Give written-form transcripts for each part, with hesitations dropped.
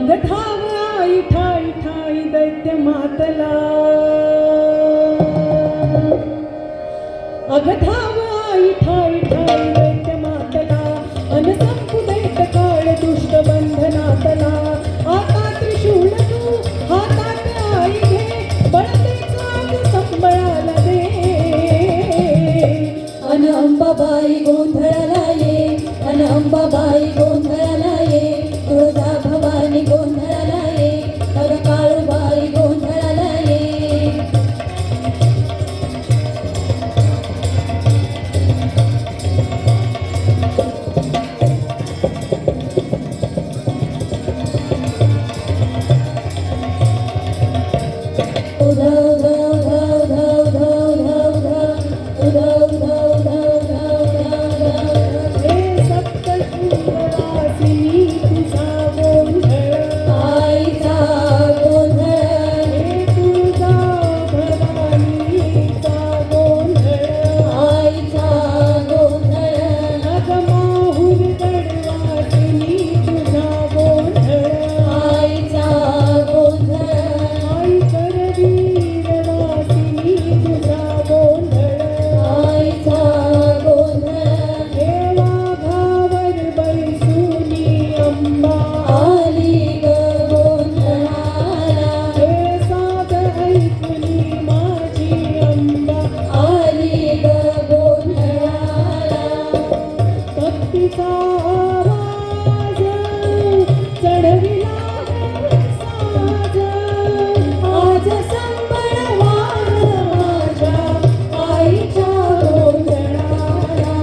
अगधाव आई ठाई ठाई दैत्य मातला, अगधाव आई ठाई ठाई दैत्य मातला, अनसंपु दैत काळ दुष्ट बंधनातला. आता त्रिशूळ तू हातात आई घे, बळतेचा संबळाला दे. अन अंबाबाई गोंधळाला ये, अन अंबाबाई गोंधळाला ये, तुळजा भवानी गोंधळाला ये, अग काळूबाई गोंधळाला ये. उधव धव धव धव धव धव धव, उधव धव धव धव धव धव. हे सप्तशृंगवासिनी तुझा गोंधळ, आईचा गोंधळ, हे तुळजा भवानीचा गोंधळ. आईचा गोंधळ, नागमाहूर गडवासिनी तुझा गोंधळ, आईचा गोंधळ, आई करवीरवासिनी तुझा गोंधळ. आईचा गोंधळ. हे वाघावर बैसुनी अंबा, आली ग गोंधळाला, हे साध ऐकुनी माझी अंबा. आली ग गोंधळाला. भक्तीचा आवाज चढविला साज, आज संबळवान माझ्या आईच्या गोंधळाला.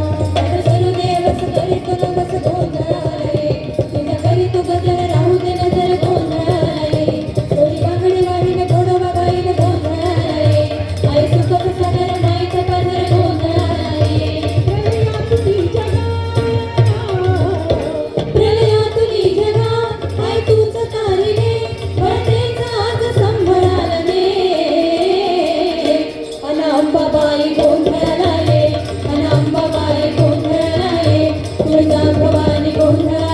सर्वदेवच करीत नवस गोंधळाला ये, तुझ्या घरी तू गजर राहू दे नजर गोंधळाला ये. चोरी बांगडी वाढीने गोडवा गाईने गोंधळाला ये, आई सुखच सागर माईचा पाझर गोंधळाला ये. प्रलयातुनी जगा, प्रलयातुनी जगा, आई तूच तारिणे, वळतेचा आज संभळाला दे. अन अंबाबाई गोंधळाला ये, अन अंबाबाई गोंधळाला ये, तुळजा भवानी गोंधळाला